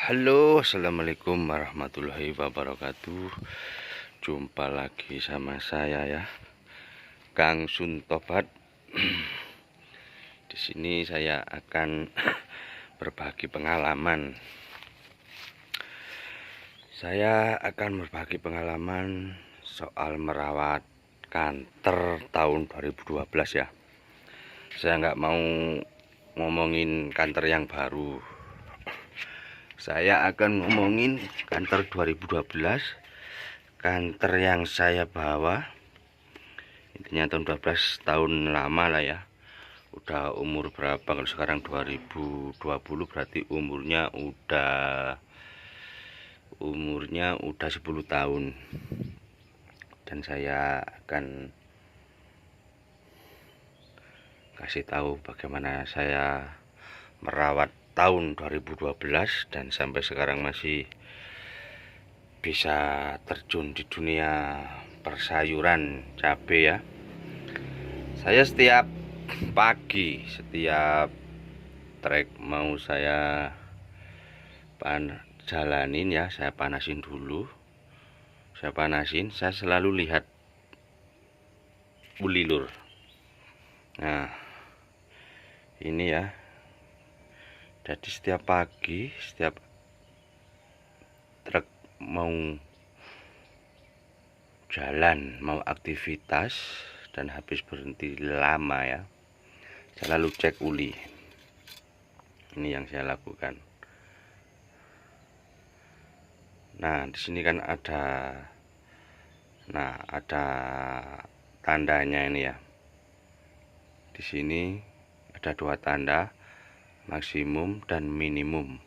Halo, assalamualaikum warahmatullahi wabarakatuh. Jumpa lagi sama saya ya, Kang Suntobat. Di sini saya akan berbagi pengalaman. Saya akan berbagi pengalaman soal merawat kanter tahun 2012 ya. Saya nggak mau ngomongin kanter yang baru. Saya akan ngomongin kanter 2012, kanter yang saya bawa. Intinya tahun 12 tahun lama lah ya. Udah umur berapa kalau sekarang 2020, berarti umurnya udah 10 tahun. Dan saya akan kasih tahu bagaimana saya merawat tahun 2012 dan sampai sekarang masih bisa terjun di dunia persayuran cabai ya. Saya setiap pagi, setiap trek mau saya jalanin ya, saya panasin dulu. Saya selalu lihat uli lur. Nah, ini ya. Jadi setiap pagi, setiap truk mau jalan, mau aktivitas dan habis berhenti lama ya, saya lalu cek uli. Ini yang saya lakukan. Nah, di sini kan ada tandanya ini ya. Di sini ada 2 tanda, maksimum dan minimum.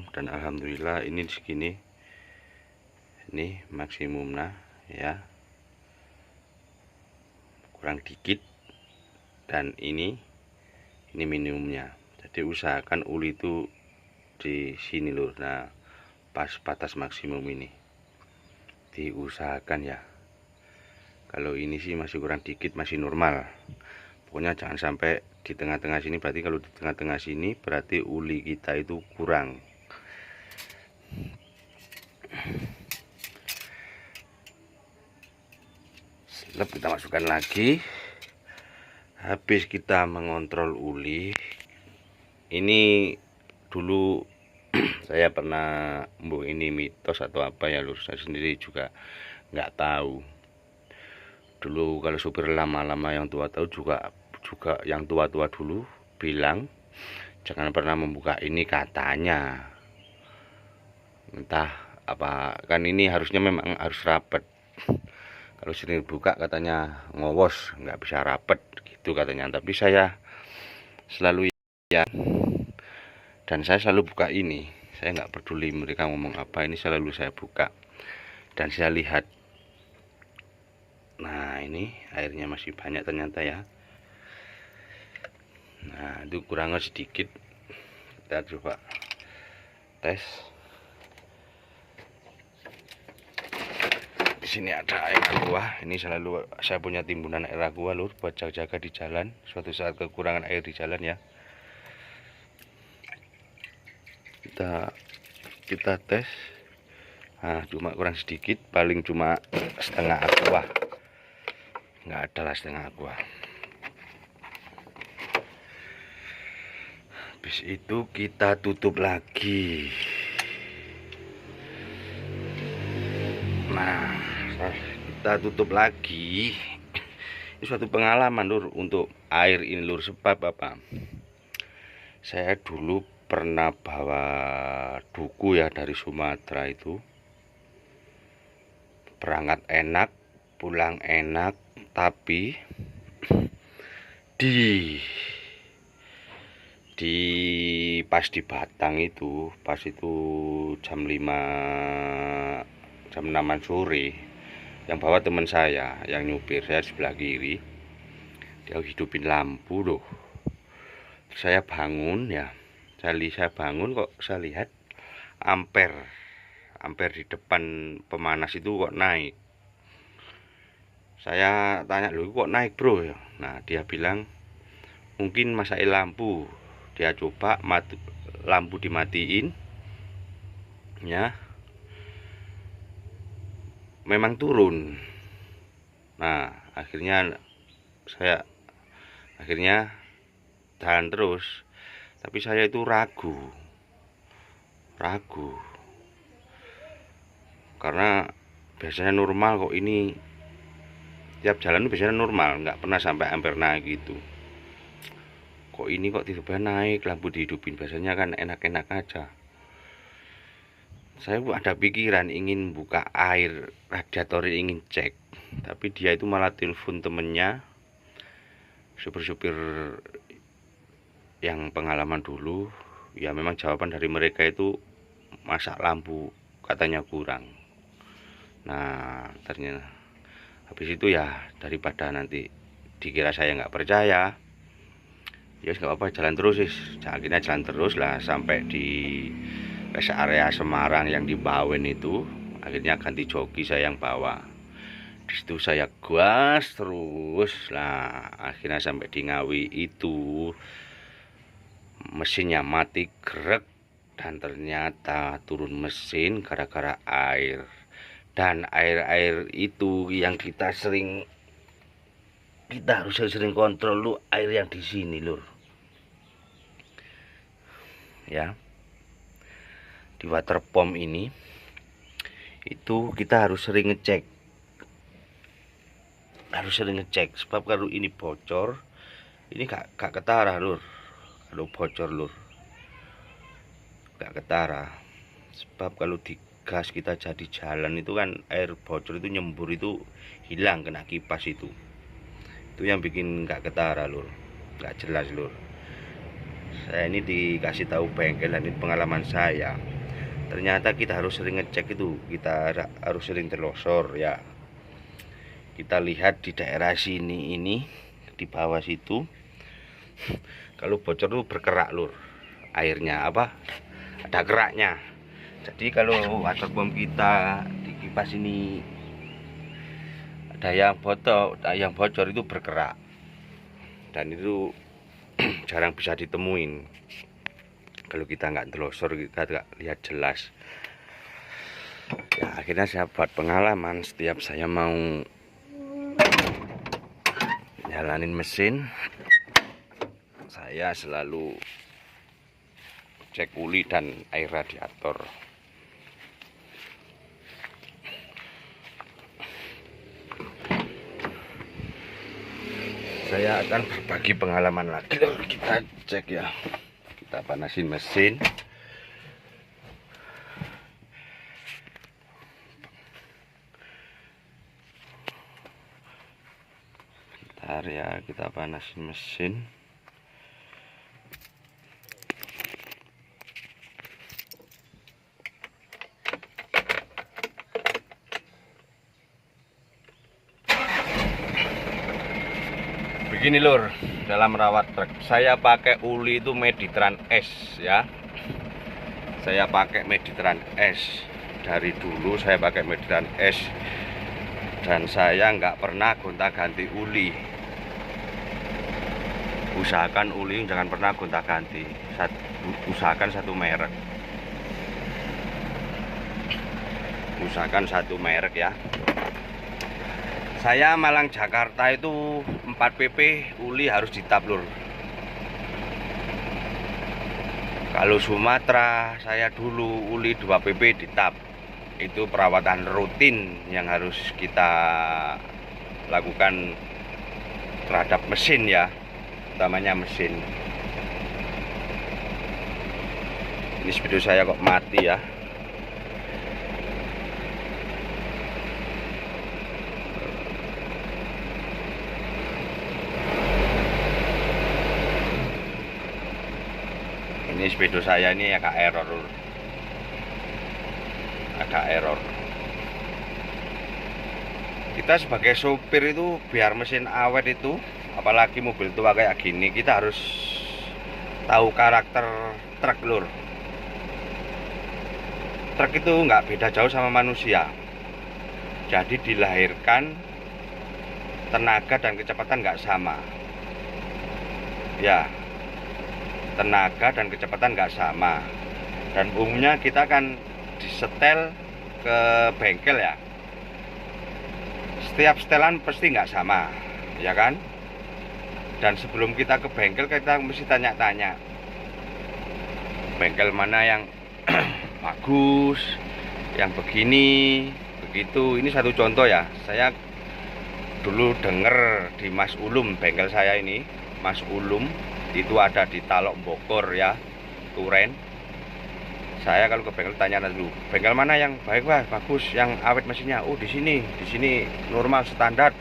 Dan alhamdulillah ini segini. Ini maksimumnya ya, kurang dikit, dan ini minimumnya. Jadi usahakan uli itu di sini lur. Nah, pas batas maksimum ini diusahakan ya. Kalau ini sih masih kurang dikit, masih normal. Pokoknya jangan sampai di tengah-tengah sini. Berarti kalau di tengah-tengah sini berarti uli kita itu kurang. Setelah kita masukkan lagi. Habis kita mengontrol uli, ini dulu saya pernah, ini mitos atau apa ya lur, saya sendiri juga nggak tahu. Dulu kalau supir lama-lama yang tua tahu juga yang tua-tua dulu bilang jangan pernah membuka ini, katanya. Entah apa, kan ini harusnya memang harus rapet. Kalau sering buka katanya ngowos, nggak bisa rapet gitu katanya. Tapi saya selalu ya, dan saya selalu buka ini. Saya nggak peduli mereka ngomong apa, ini selalu saya buka dan saya lihat. Nah, ini airnya masih banyak ternyata ya. Nah, itu kurangnya sedikit. Kita coba tes. Di sini ada air aqua. Ini selalu saya punya timbunan air aqua lur, buat jaga-jaga di jalan. Suatu saat kekurangan air di jalan ya. Kita tes. Nah, cuma kurang sedikit, paling cuma setengah aqua. Nggak ada lah setengah aqua. Habis itu kita tutup lagi. Nah, kita tutup lagi. Ini suatu pengalaman lur untuk air ini lur. Sebab apa? Saya dulu pernah bawa duku ya dari Sumatera itu. Berangkat enak, pulang enak, tapi pas di Batang itu, pas itu jam 6-an sore, yang bawa teman saya yang nyupir, saya di sebelah kiri, dia hidupin lampu loh. Saya bangun ya, saya bangun kok saya lihat ampere di depan pemanas itu kok naik. Saya tanya, loh kok naik bro ya? Nah, dia bilang mungkin masalah lampu. dia coba lampu dimatiin ya, memang turun. Nah akhirnya jalan terus, tapi saya itu ragu karena biasanya normal kok, ini tiap jalan biasanya normal, nggak pernah sampai hampir naik gitu. Kok ini kok tiba-tiba naik, lampu dihidupin, biasanya kan enak-enak aja. Saya ada pikiran ingin buka air radiator, ingin cek, tapi dia itu malah telepon temennya, supir-supir yang pengalaman dulu. Ya memang jawaban dari mereka itu masak lampu katanya kurang. Nah ternyata habis itu ya, daripada nanti dikira saya nggak percaya, ya nggak apa-apa, jalan terus sih. Akhirnya jalan terus lah sampai di rest area Semarang yang di Bawen itu. Akhirnya ganti joki saya yang bawa. Di situ saya gas terus lah, akhirnya sampai di Ngawi itu mesinnya mati grek, dan ternyata turun mesin gara-gara air. Dan air itu yang kita harus sering kontrol lu, air yang di sini lur ya, di water pump ini itu kita harus sering ngecek, sebab kalau ini bocor, ini gak ketara lur. Kalau bocor lur gak ketara, sebab kalau di gas kita jadi jalan itu kan air bocor itu nyembur, itu hilang kena kipas, itu yang bikin nggak ketara lur, nggak jelas lur. Saya ini dikasih tahu bengkel, dan ini pengalaman saya. Ternyata kita harus sering ngecek itu, kita harus sering telosor ya. Kita lihat di daerah sini ini, di bawah situ, kalau bocor itu berkerak lur, airnya apa, ada keraknya. Jadi kalau water pump kita di kipas ini ada yang bocor itu berkerak, dan itu jarang bisa ditemuin kalau kita nggak telosor, kita nggak lihat jelas. Ya akhirnya saya buat pengalaman, setiap saya mau jalanin mesin, saya selalu cek uli dan air radiator. Saya akan berbagi pengalaman lagi. Kita cek ya, kita panasin mesin. Bentar ya, kita panasin mesin. Begini lur, dalam merawat truk saya pakai uli itu Meditran S ya. Saya pakai Meditran S dari dulu, saya pakai Meditran S, dan saya nggak pernah gonta-ganti uli. Usahakan uli jangan pernah gonta-ganti, usahakan satu merek. Usahakan satu merek ya. Saya Malang Jakarta itu 4 pp uli harus ditap lur. Kalau Sumatera saya dulu uli 2 pp ditap. Itu perawatan rutin yang harus kita lakukan terhadap mesin ya, utamanya mesin. Ini speedo saya kok mati ya. Ini speedo saya ini agak error, Kita sebagai sopir itu biar mesin awet itu, apalagi mobil tua kayak gini, kita harus tahu karakter truk lur. Truk itu nggak beda jauh sama manusia, jadi dilahirkan tenaga dan kecepatan nggak sama ya. tenaga dan kecepatan nggak sama. Dan umumnya kita kan disetel ke bengkel ya, setiap setelan pasti nggak sama, ya kan? Dan sebelum kita ke bengkel, kita mesti tanya-tanya bengkel mana yang bagus, yang begini, begitu. Ini satu contoh ya, saya dulu denger di Mas Ulum, bengkel saya ini Mas Ulum itu ada di Talok Bogor ya, Turen. Saya kalau ke bengkel tanya dulu, bengkel mana yang baik Mas, bagus, yang awet mesinnya. Oh di sini normal standar,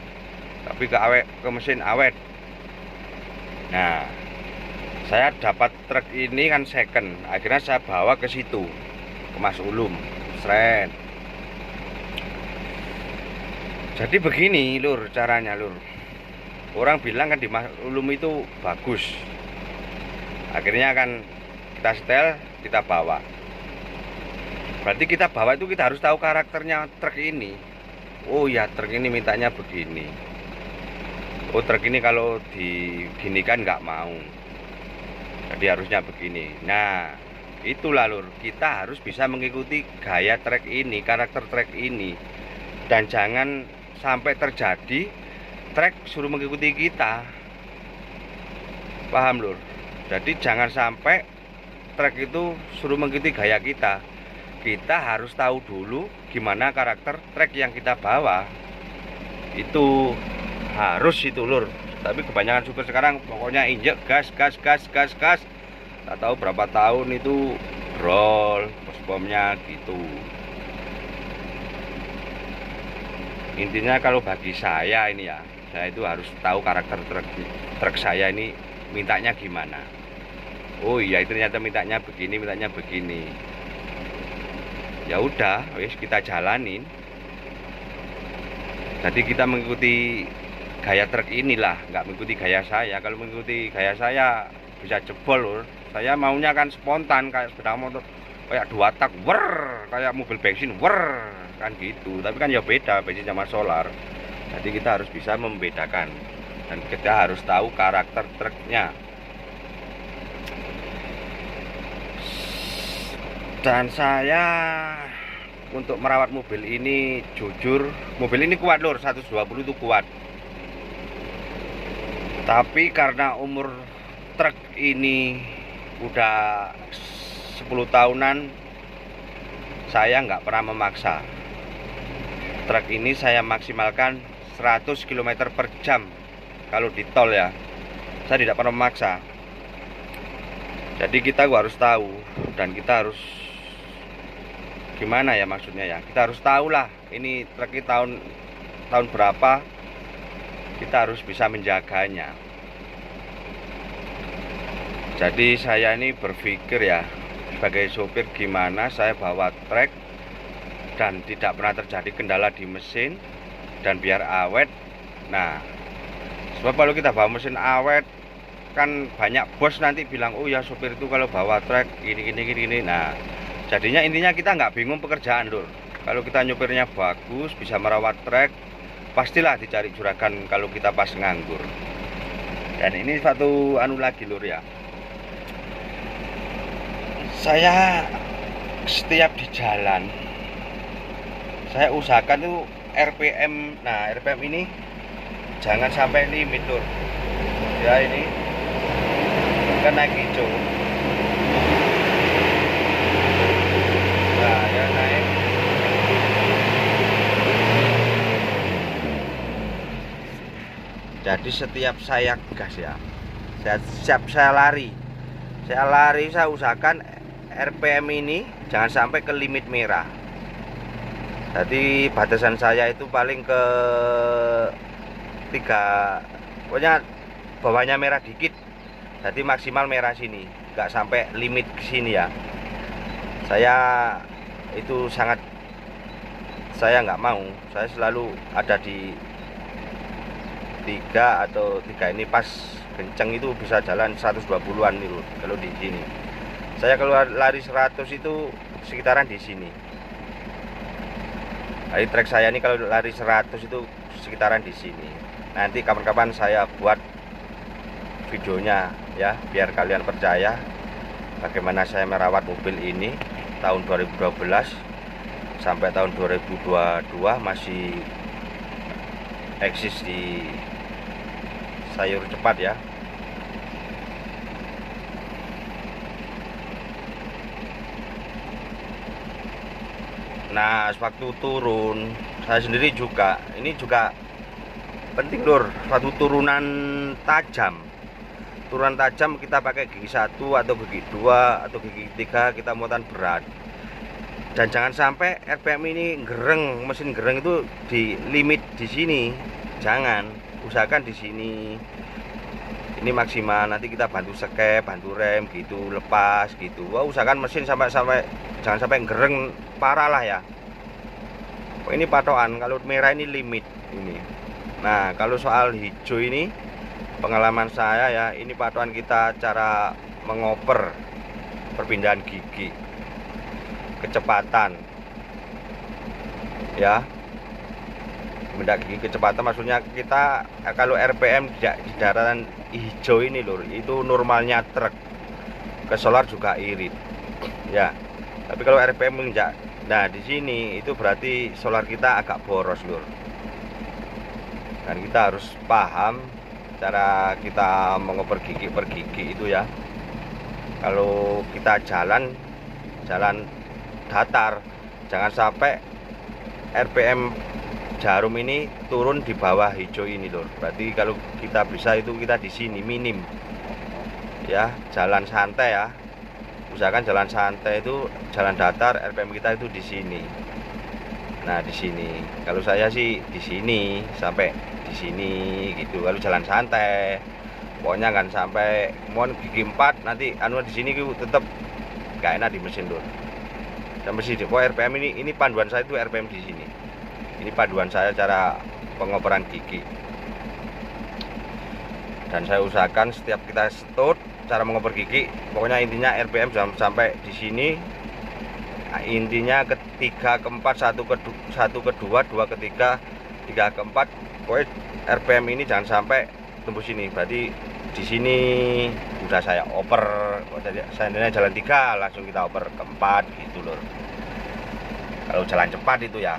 tapi ke mesin awet. Nah, saya dapat truk ini kan second, akhirnya saya bawa ke situ, ke Mas Ulum, seret. Jadi begini lur caranya lur, orang bilang kan di Mas Ulum itu bagus, akhirnya kan kita setel, kita bawa. Berarti kita bawa itu kita harus tahu karakternya truk ini. Oh ya, truk ini mintanya begini. Oh, truk ini kalau diginikan nggak mau, jadi harusnya begini. Nah, itulah lur, kita harus bisa mengikuti gaya truk ini, karakter truk ini. Dan jangan sampai terjadi truk suruh mengikuti kita. Paham lur? Jadi jangan sampai truk itu suruh mengikuti gaya kita. Kita harus tahu dulu gimana karakter truk yang kita bawa. Itu harus itu lur. Tapi kebanyakan supir sekarang pokoknya injek gas. Tak tahu berapa tahun itu roll pospomnya gitu. Intinya kalau bagi saya ini ya, saya itu harus tahu karakter truk saya ini mintanya gimana. Oh iya, itu ternyata mintanya begini. Ya udah, wis kita jalanin. Jadi kita mengikuti gaya truk inilah, nggak mengikuti gaya saya. Kalau mengikuti gaya saya bisa jebol lur. Saya maunya kan spontan kayak sepeda motor, kayak 2 tak, kayak mobil bensin, kan gitu. Tapi kan ya beda bensin sama solar. Jadi kita harus bisa membedakan dan kita harus tahu karakter truknya. Dan saya untuk merawat mobil ini jujur, mobil ini kuat lur, 120 itu kuat. Tapi karena umur truk ini udah 10 tahunan, saya nggak pernah memaksa. Truk ini saya maksimalkan 100 km per jam kalau di tol ya. Saya tidak pernah memaksa. Jadi kita harus tahu, dan kita harus gimana ya maksudnya ya, kita harus tahu lah ini truk tahun berapa, kita harus bisa menjaganya. Jadi saya ini berpikir ya sebagai sopir, gimana saya bawa truk dan tidak pernah terjadi kendala di mesin dan biar awet. Nah, sebab kalau kita bawa mesin awet kan banyak bos nanti bilang, oh ya sopir itu kalau bawa truk gini. Nah, jadinya intinya kita nggak bingung pekerjaan lur. Kalau kita nyopirnya bagus, bisa merawat truk, pastilah dicari juragan kalau kita pas nganggur. Dan ini satu anu lagi lur ya, saya setiap di jalan saya usahakan itu RPM. Nah, RPM ini jangan sampai limit lur ya. Ini kan naik hijau, nah ya naik. Jadi setiap saya gas ya, saya lari, saya usahakan RPM ini jangan sampai ke limit merah. Jadi batasan saya itu paling ke 3, pokoknya bawahnya merah dikit. Jadi maksimal merah sini, nggak sampai limit ke sini ya. Saya itu saya nggak mau. Saya selalu ada di 3 atau 3 ini pas kenceng itu bisa jalan 120-an nih kalau di sini. Saya keluar lari 100 itu sekitaran di sini. Jadi trek saya ini kalau lari 100 itu sekitaran di sini. Nanti kapan-kapan saya buat videonya ya, biar kalian percaya bagaimana saya merawat mobil ini tahun 2012 sampai tahun 2022 masih eksis di Sayur Cepat ya. Nah, waktu turun saya sendiri juga, ini juga penting lur, suatu turunan tajam kita pakai gigi 1 atau gigi 2 atau gigi 3, kita muatan berat. Dan jangan sampai RPM ini gereng, mesin gereng itu di limit di sini. Jangan, usahakan di sini. Ini maksimal, nanti kita bantu skep, bantu rem gitu, lepas gitu. Wah, usahakan mesin sampai jangan sampai gereng parah lah ya. Ini patokan, kalau merah ini limit ini. Nah, kalau soal hijau ini pengalaman saya ya, ini patokan kita cara mengoper perpindahan gigi, kecepatan ya, benda gigi kecepatan maksudnya kita kalau RPM di daratan hijau ini lur, itu normalnya truk, ke solar juga irit ya. Tapi kalau RPM menginjak, nah di sini itu berarti solar kita agak boros lur. Dan kita harus paham cara kita mengoper gigi per gigi itu ya. Kalau kita jalan datar, jangan sampai RPM jarum ini turun di bawah hijau ini lur. Berarti kalau kita bisa itu kita di sini minim ya, jalan santai ya. Usahakan jalan santai itu jalan datar, RPM kita itu di sini. Nah, di sini. Kalau saya sih di sini sampai di sini gitu. Kalau jalan santai, pokoknya kan sampai mohon gigi 4 nanti anu di sini tetap gak enak di mesin lur. Dan mesin di RPM ini panduan saya itu RPM di sini. Ini panduan saya cara pengoperan gigi. Dan saya usahakan setiap kita setut cara mengoper gigi, pokoknya intinya RPM jangan sampai di sini. Nah, intinya ketiga keempat, satu kedua, dua ketiga, tiga keempat, pokoknya RPM ini jangan sampai tembus sini. Berarti di sini udah saya oper, saya jalan 3 langsung kita oper keempat gitu loh. Kalau jalan cepat itu ya.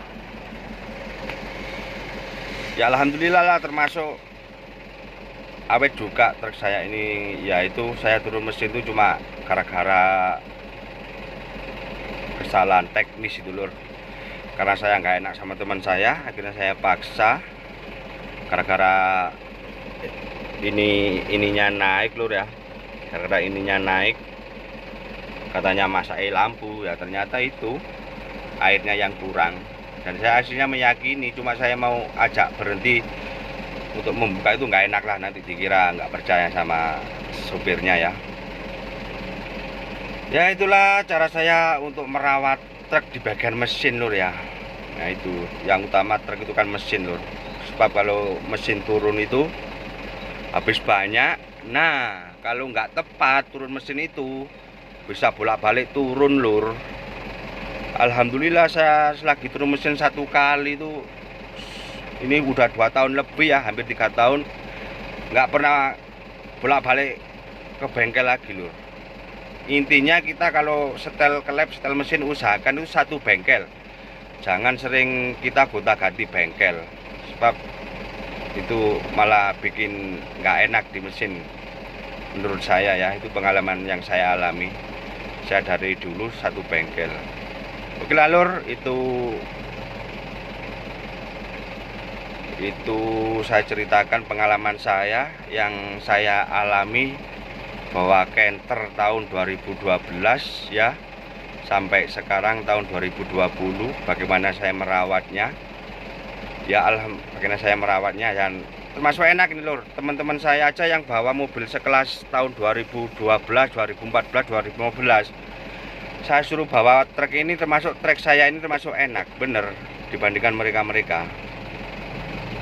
Ya alhamdulillah lah, termasuk awet juga truk saya ini, yaitu saya turun mesin itu cuma gara-gara kesalahan teknis itu lur. Karena saya nggak enak sama teman saya, akhirnya saya paksa. Gara-gara ininya naik lur ya, gara-gara ininya naik, katanya masalah lampu ya, ternyata itu airnya yang kurang. Dan saya aslinya meyakini, cuma saya mau ajak berhenti untuk membuka itu nggak enak lah, nanti dikira nggak percaya sama supirnya ya. Ya itulah cara saya untuk merawat truk di bagian mesin lur ya. Nah itu yang utama, truk itu kan mesin lur. Sebab kalau mesin turun itu habis banyak. Nah kalau nggak tepat turun mesin itu bisa bolak-balik turun lur. Alhamdulillah saya selagi turun mesin 1 kali itu, ini udah 2 tahun lebih ya, hampir 3 tahun nggak pernah bolak-balik ke bengkel lagi lur. Intinya kita kalau setel kelep, setel mesin, usahakan itu 1 bengkel, jangan sering kita gonta-ganti bengkel, sebab itu malah bikin nggak enak di mesin menurut saya ya. Itu pengalaman yang saya alami, saya dari dulu 1 bengkel. Oke lah lur, itu saya ceritakan pengalaman saya yang saya alami, bahwa Canter tahun 2012 ya sampai sekarang tahun 2020, bagaimana saya merawatnya ya. Bagaimana saya merawatnya dan termasuk enak ini lur. Teman-teman saya aja yang bawa mobil sekelas tahun 2012, 2014, 2015, saya suruh bawa truk ini, termasuk truk saya ini termasuk enak bener dibandingkan mereka.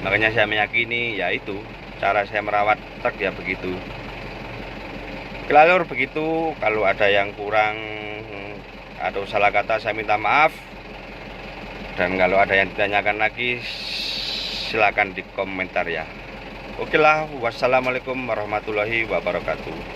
Makanya saya meyakini yaitu cara saya merawat truk ya begitu. Lur begitu, kalau ada yang kurang atau salah kata saya minta maaf. Dan kalau ada yang ditanyakan lagi silakan di komentar ya. Oke lah, wassalamualaikum warahmatullahi wabarakatuh.